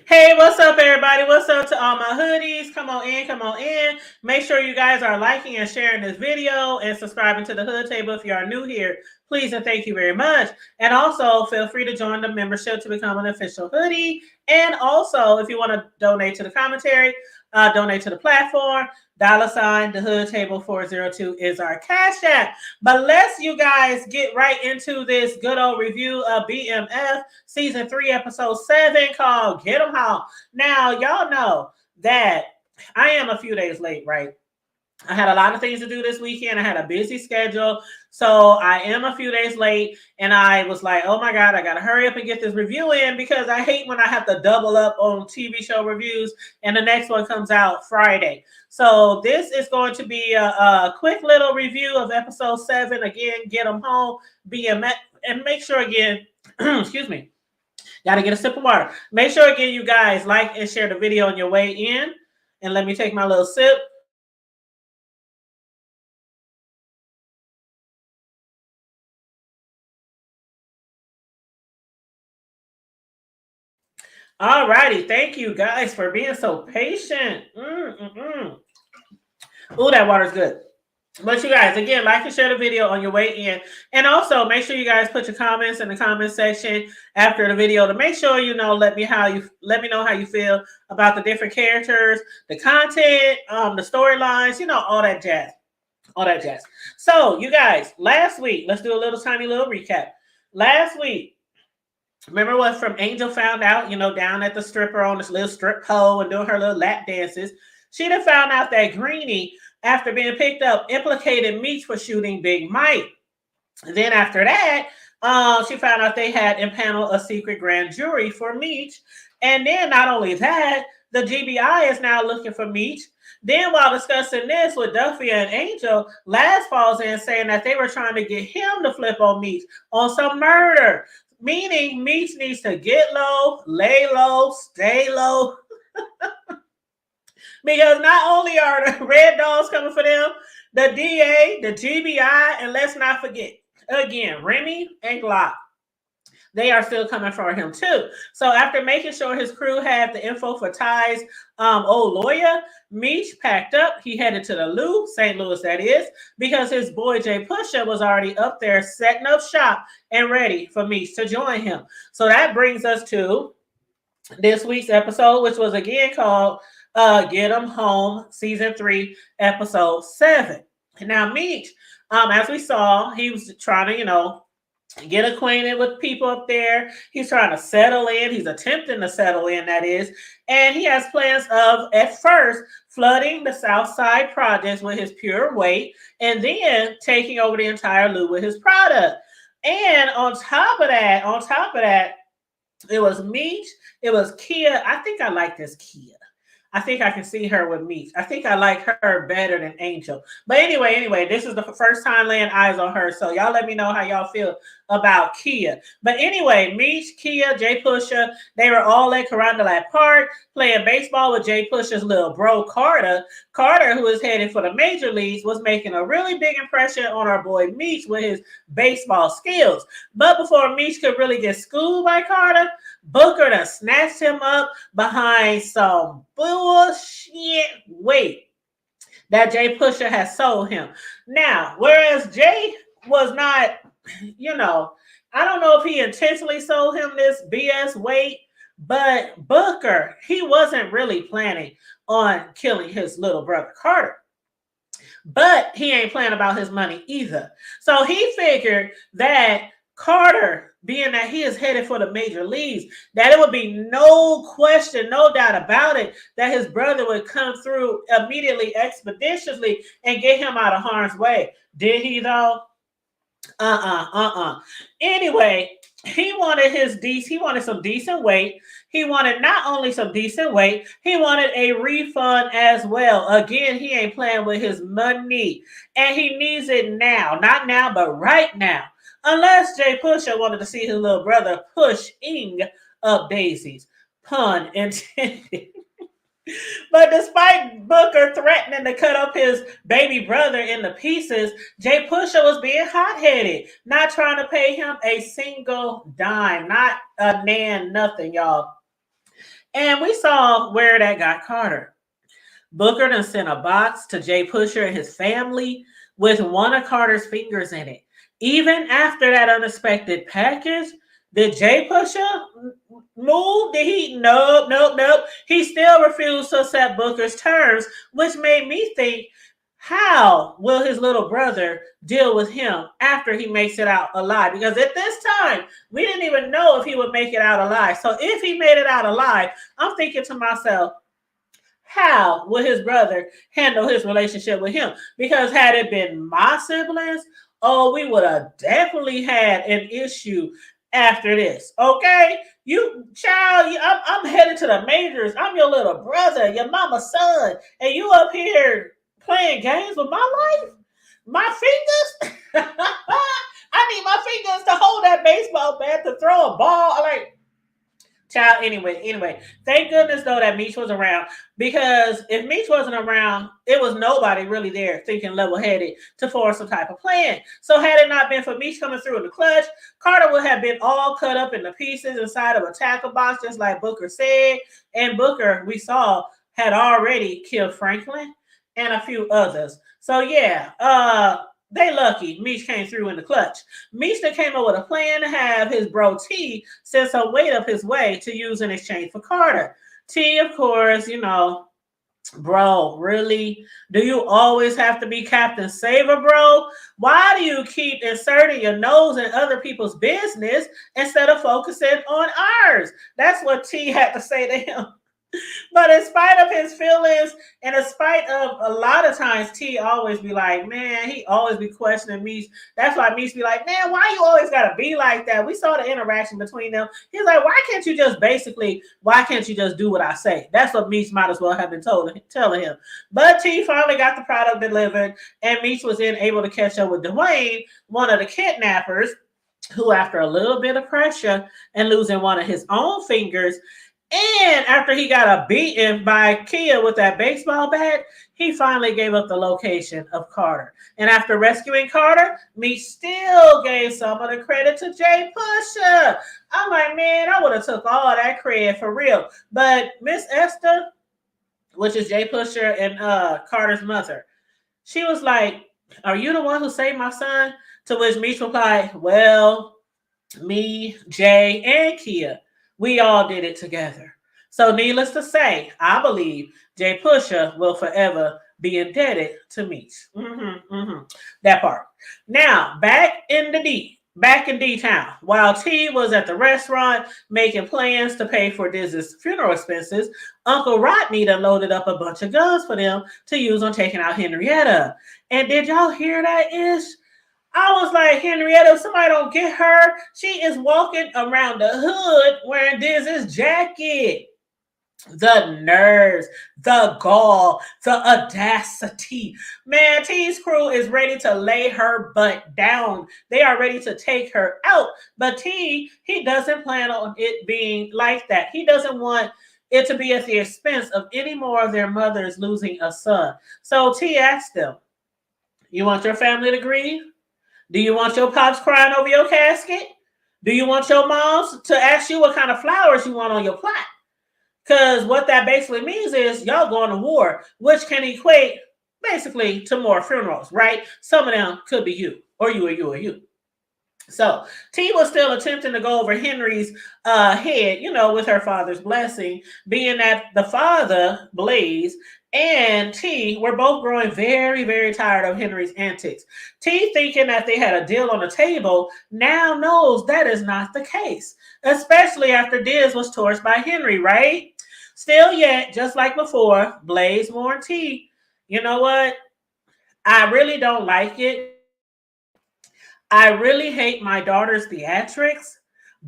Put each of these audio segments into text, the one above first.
Hey, what's up, everybody? What's up to all my hoodies? Come on in, come on in. Make sure you guys are liking and sharing this video and subscribing to the Hood Table if you are new here. Please and thank you very much. And also, feel free to join the membership to become an official hoodie. And also, if you want to donate to the commentary, donate to the platform. $ the Hood Table 402 is our cash app. But let's you guys get right into this good old review of BMF season 3, episode 7 called Get 'em Home. Now, y'all know that I am a few days late, right? I had a lot of things to do this weekend. I had a busy schedule. So I am a few days late. And I was like, oh my God, I got to hurry up and get this review in because I hate when I have to double up on TV show reviews and the next one comes out Friday. So this is going to be a quick little review of episode 7. Again, Get 'em Home, BMF. And make sure again, excuse me, got to get a sip of water. Make sure again, you guys like and share the video on your way in. And let me take my little sip. All righty. Thank you guys for being so patient. Ooh, that water's good. But you guys, again, like and share the video on your way in. And also make sure you guys put your comments in the comment section after the video to make sure let me know how you feel about the different characters, the content, the storylines, all that jazz. All that jazz. So, you guys, last week, let's do a tiny little recap. Last week, remember what from Angel found out, down at the stripper on this little strip pole and doing her little lap dances. She done found out that Greenie, after being picked up, implicated Meech for shooting Big Mike. And then after that, she found out they had impaneled a secret grand jury for Meech. And then not only that, the GBI is now looking for Meech. Then while discussing this with Duffy and Angel, Laz falls in saying that they were trying to get him to flip on Meech on some murder. Meaning Meech needs to get low, lay low, stay low. Because not only are the red dogs coming for them, the DA, the GBI, and let's not forget, again, Remy and Glock. They are still coming for him too. So after making sure his crew had the info for Ty's old lawyer, Meech packed up. He headed to the Lou, St. Louis that is, because his boy Jay Pusha was already up there setting up shop and ready for Meech to join him. So that brings us to this week's episode, which was again called Get 'em Home, season 3, episode 7. Now Meech, as we saw, he was trying to, get acquainted with people up there. He's trying to settle in. He's attempting to settle in, that is. And he has plans of, at first, flooding the South Side projects with his pure weight and then taking over the entire Lou with his product. And on top of that, it was Meech. It was Kia. I think I like this Kia. I think I can see her with Meech. I think I like her better than Angel. But anyway, this is the first time laying eyes on her. So y'all let me know how y'all feel about Kia. But anyway, Meech, Kia, Jay Pusha, they were all at Carondelet Park playing baseball with Jay Pusha's little bro, Carter. Carter, who is headed for the major leagues, was making a really big impression on our boy Meech with his baseball skills. But before Meech could really get schooled by Carter, Booker done snatched him up behind some bullshit weight that Jay Pusha has sold him. Now, whereas Jay was not, I don't know if he intentionally sold him this BS weight, but Booker, he wasn't really planning on killing his little brother Carter. But he ain't playing about his money either. So he figured that Carter, being that he is headed for the major leagues, that it would be no question, no doubt about it, that his brother would come through immediately, expeditiously, and get him out of harm's way. Did he though? Anyway, he wanted some decent weight. He wanted not only some decent weight, he wanted a refund as well. Again, he ain't playing with his money. And he needs it now. Not now, but right now. Unless Jay Pusha wanted to see his little brother pushing up daisies. Pun intended. But despite Booker threatening to cut up his baby brother into pieces, Jay Pusha was being hot-headed, not trying to pay him a single dime, not a nan, nothing, y'all. And we saw where that got Carter. Booker done sent a box to Jay Pusher and his family with one of Carter's fingers in it. Even after that unexpected package, did Jay Pusher move? Did he? Nope, nope, nope. He still refused to accept Booker's terms, which made me think, how will his little brother deal with him after he makes it out alive? Because at this time, we didn't even know if he would make it out alive. So if he made it out alive, I'm thinking to myself, how would his brother handle his relationship with him? Because had it been my siblings, oh, we would have definitely had an issue after this. Okay, you child, I'm headed to the majors. I'm your little brother, your mama's son, and you up here playing games with my life, my fingers. I need my fingers to hold that baseball bat to throw a ball. Like, child, anyway, thank goodness though that Meech was around, because if Meech wasn't around, it was nobody really there thinking level-headed to form some type of plan. So had it not been for Meech coming through in the clutch, Carter would have been all cut up into pieces inside of a tackle box, just like Booker said. And Booker, we saw, had already killed Franklin and a few others. So yeah, they lucky Meech came through in the clutch. Meech came up with a plan to have his bro T send some weight up his way to use in exchange for Carter. T, of course, bro, really? Do you always have to be Captain Saver, bro? Why do you keep inserting your nose in other people's business instead of focusing on ours? That's what T had to say to him. But in spite of his feelings, and in spite of a lot of times T always be like, man, he always be questioning me. That's why Meech be like, man, why you always gotta be like that? We saw the interaction between them. He's like, why can't you just do what I say? That's what Meech might as well have been telling him. But T finally got the product delivered, and Meech was then able to catch up with Dwayne, one of the kidnappers, who after a little bit of pressure and losing one of his own fingers, and after he got a beating by Kia with that baseball bat, he finally gave up the location of Carter. And after rescuing Carter, Meech still gave some of the credit to Jay Pusher. I'm like, man, I would have took all that credit for real. But Miss Esther, which is Jay Pusher and Carter's mother, she was like, are you the one who saved my son? To which Meech replied, well, me, Jay, and Kia, we all did it together. So needless to say, I believe Jay Pusher will forever be indebted to Meech. That part. Now, back in D-Town, while T was at the restaurant making plans to pay for Diz's funeral expenses, Uncle Rodney done loaded up a bunch of guns for them to use on taking out Henrietta. And did y'all hear that, Ish? I was like, Henrietta, if somebody don't get her, she is walking around the hood wearing Diz's jacket. The nerves, the gall, the audacity. Man, T's crew is ready to lay her butt down. They are ready to take her out. But T, he doesn't plan on it being like that. He doesn't want it to be at the expense of any more of their mothers losing a son. So T asked them, you want your family to grieve? Do you want your pops crying over your casket? Do you want your moms to ask you what kind of flowers you want on your plot? Because what that basically means is y'all going to war, which can equate basically to more funerals, right? Some of them could be you, or you, or you, or you. So T was still attempting to go over Henry's head, with her father's blessing, being that the father, Blaze, and T were both growing very, very tired of Henry's antics. T, thinking that they had a deal on the table, now knows that is not the case, especially after Diz was torched by Henry, right? Still yet, just like before, Blaze warned T, you know what? I really don't like it. I really hate my daughter's theatrics,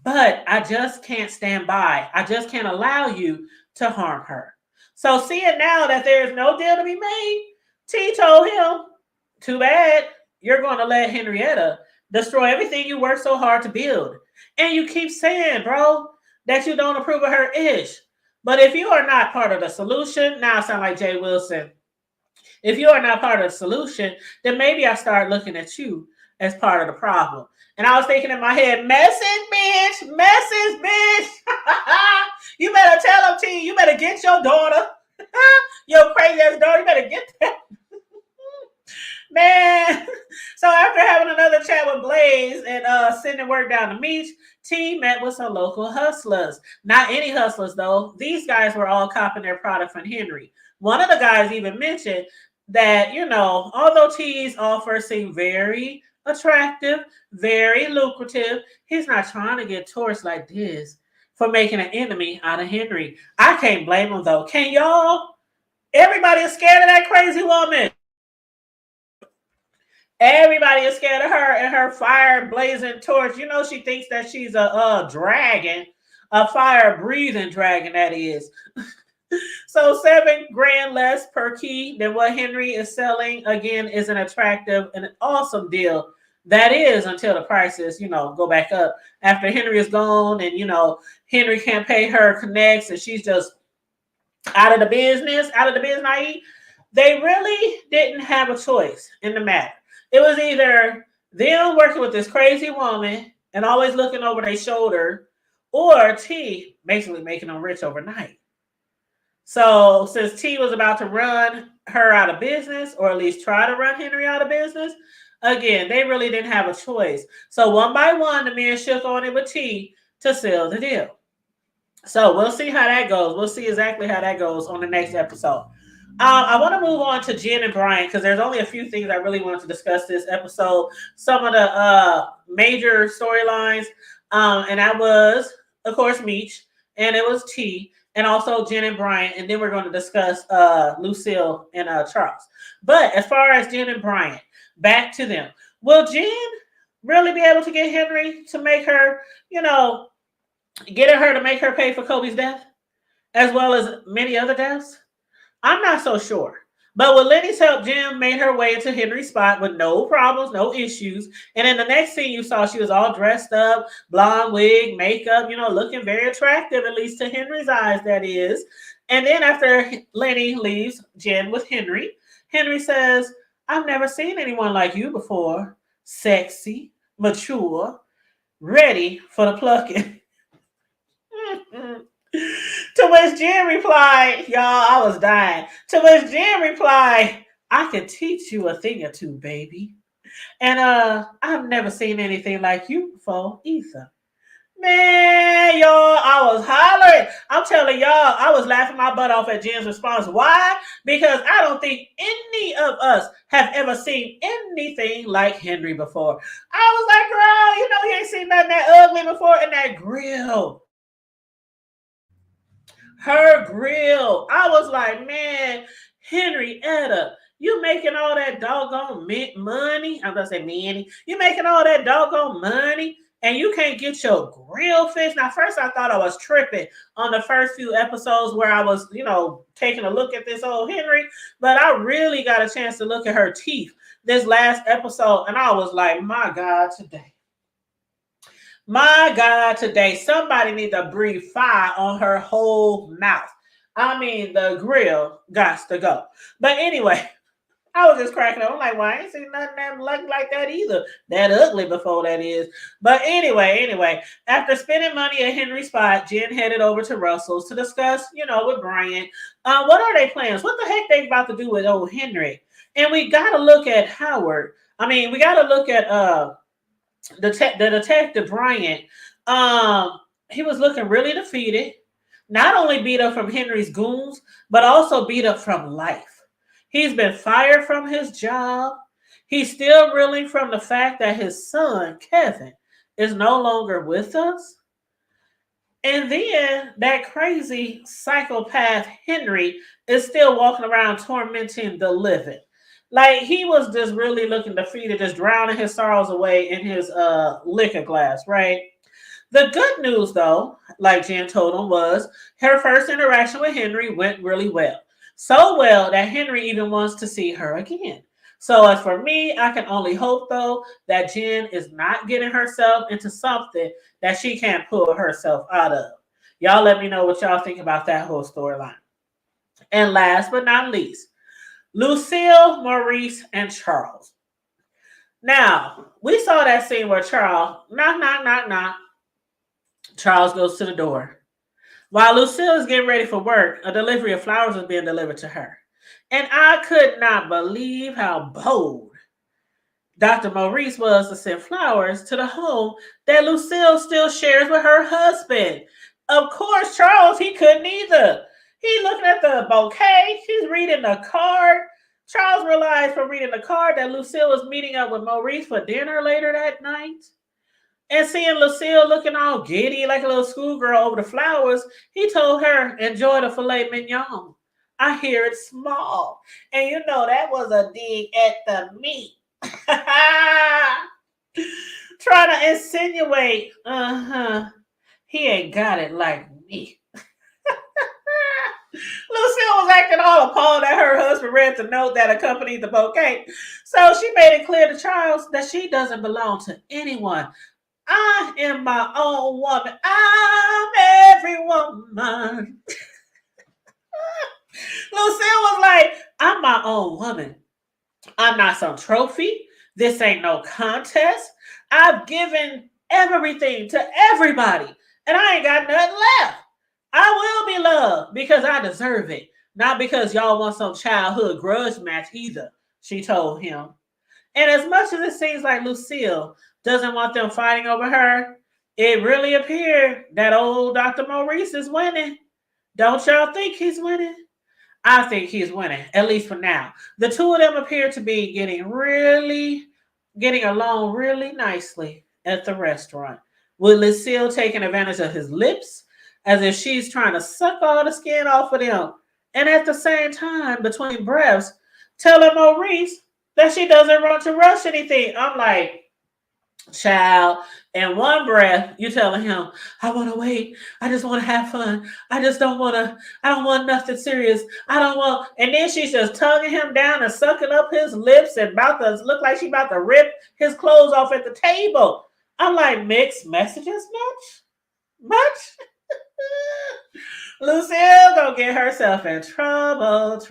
but I just can't stand by. I just can't allow you to harm her. So seeing now that there's no deal to be made, T told him, too bad, you're going to let Henrietta destroy everything you worked so hard to build. And you keep saying, bro, that you don't approve of her ish. But if you are not part of the solution, now I sound like Jay Wilson. If you are not part of the solution, then maybe I start looking at you as part of the problem. And I was thinking in my head, message, bitch. You better tell him, T. You better get your daughter, your crazy ass daughter. You better get that man. So after having another chat with Blaze and sending word down the beach, T met with some local hustlers. Not any hustlers though. These guys were all copping their product from Henry. One of the guys even mentioned that, although T's offer seemed very attractive, very lucrative, he's not trying to get tourists like this for making an enemy out of Henry. I can't blame him though. Can y'all? Everybody is scared of that crazy woman. Everybody is scared of her and her fire blazing torch. She thinks that she's a dragon, a fire breathing dragon, that is. So $7,000 less per key than what Henry is selling, again, is an attractive and an awesome deal. That is until the prices, go back up. After Henry is gone and, Henry can't pay her connects and she's just out of the business, they really didn't have a choice in the matter. It was either them working with this crazy woman and always looking over their shoulder, or T basically making them rich overnight. So since T was about to run her out of business, or at least try to run Henry out of business, again, they really didn't have a choice. So one by one, the men shook on it with T to seal the deal. So we'll see how that goes. We'll see exactly how that goes on the next episode. I want to move on to Jen and Brian because there's only a few things I really wanted to discuss this episode. Some of the major storylines, and that was, of course, Meech, and it was T, and also Jen and Brian, and then we're going to discuss Lucille and Charles. But as far as Jen and Brian, back to them. Will Jen really be able to get Henry to make her, getting her to make her pay for Kobe's death, as well as many other deaths? I'm not so sure. But with Lenny's help, Jen made her way into Henry's spot with no problems, no issues. And in the next scene you saw, she was all dressed up, blonde wig, makeup, looking very attractive, at least to Henry's eyes, that is. And then after Lenny leaves Jen with Henry, Henry says, I've never seen anyone like you before. Sexy, mature, ready for the plucking. To which Jen replied, y'all, I was dying. To which Jen replied, I can teach you a thing or two, baby. And I've never seen anything like you before either. Man, y'all, I was hollering. I'm telling y'all, I was laughing my butt off at Jen's response. Why? Because I don't think any of us have ever seen anything like Henry before. I was like, girl, you ain't seen nothing that ugly before. And that grill. Her grill. I was like, man, Henrietta, you making all that doggone money. I'm going to say money. You making all that doggone money and you can't get your grill fixed. Now, first I thought I was tripping on the first few episodes where I was, taking a look at this old Henry. But I really got a chance to look at her teeth this last episode. And I was like, my God, today. My God, today, somebody needs to breathe fire on her whole mouth. I mean, the grill got to go. But anyway, I was just cracking up. I'm like, well, I ain't seen nothing that looked like that either. That ugly before, that is. But anyway, after spending money at Henry's spot, Jen headed over to Russell's to discuss, with Brian. What are their plans? What the heck they about to do with old Henry? And we got to look at Howard. I mean, we got to look at the detective Bryant. He was looking really defeated. Not only beat up from Henry's goons, but also beat up from life. He's been fired from his job. He's still reeling from the fact that his son, Kevin, is no longer with us. And then that crazy psychopath Henry is still walking around tormenting the living. Like, he was just really looking defeated, just drowning his sorrows away in his liquor glass, right? The good news, though, like Jen told him, was her first interaction with Henry went really well. So well that Henry even wants to see her again. So as for me, I can only hope, though, that Jen is not getting herself into something that she can't pull herself out of. Y'all let me know what y'all think about that whole storyline. And last but not least, Lucille, Maurice, and Charles. Now, we saw that scene where Charles, knock, knock, knock, knock. Charles goes to the door. While Lucille is getting ready for work, a delivery of flowers was being delivered to her. And I could not believe how bold Dr. Maurice was to send flowers to the home that Lucille still shares with her husband. Of course, Charles, he couldn't either. He's looking at the bouquet, he's reading the card. Charles realized from reading the card that Lucille was meeting up with Maurice for dinner later that night. And seeing Lucille looking all giddy like a little schoolgirl over the flowers, he told her, enjoy the filet mignon. I hear it's small. And you know that was a dig at the meat. Trying to insinuate, he ain't got it like me. Lucille was acting all appalled that her husband read the note that accompanied the bouquet. So she made it clear to Charles that she doesn't belong to anyone. I am my own woman. I'm every woman. Lucille was like, I'm my own woman. I'm not some trophy. This ain't no contest. I've given everything to everybody, and I ain't got nothing left. I will be loved because I deserve it, not because y'all want some childhood grudge match either, she told him. And as much as it seems like Lucille doesn't want them fighting over her, it really appeared that old Dr. Maurice is winning. Don't y'all think he's winning? I think he's winning, at least for now. The two of them appear to be getting along really nicely at the restaurant, with Lucille taking advantage of his lips as if she's trying to suck all the skin off of them. And at the same time, between breaths, telling Maurice that she doesn't want to rush anything. I'm like, child, in one breath, you telling him, I want to wait. I just want to have fun. I don't want nothing serious. I don't want, and then she's just tonguing him down and sucking up his lips and about to look like she's about to rip his clothes off at the table. I'm like, mixed messages much? Lucille gonna get herself in trouble.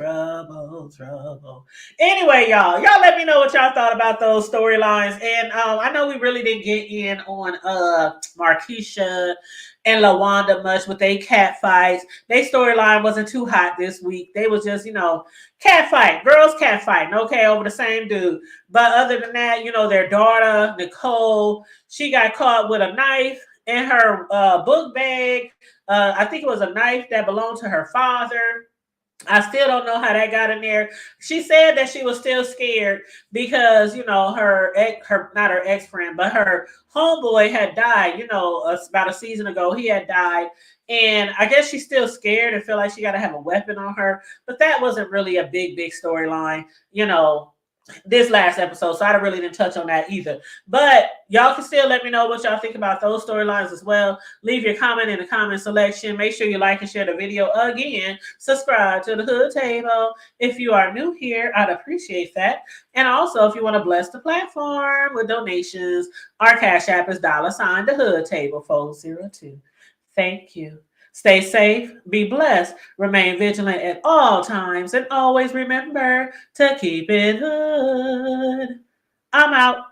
Anyway, y'all let me know what y'all thought about those storylines. And I know we really didn't get in on Markeisha and LaWanda much with their cat fights. Their storyline wasn't too hot this week. They was just, cat fight, girls cat fighting, okay, over the same dude. But other than that, their daughter, Nicole, she got caught with a knife in her book bag. I think it was a knife that belonged to her father. I still don't know how that got in there. She said that she was still scared because, not her ex-friend, but her homeboy had died, about a season ago. He had died. And I guess she's still scared and feel like she got to have a weapon on her. But that wasn't really a big storyline, this last episode, so I really didn't touch on that either. But y'all can still let me know what y'all think about those storylines as well. Leave your comment in the comment section. Make sure you like and share the video. Again, subscribe to the Hood Table. If you are new here, I'd appreciate that. And also, if you want to bless the platform with donations, our Cash App is $ the Hood Table 402. Thank you. Stay safe, be blessed, remain vigilant at all times, and always remember to keep it hood. I'm out.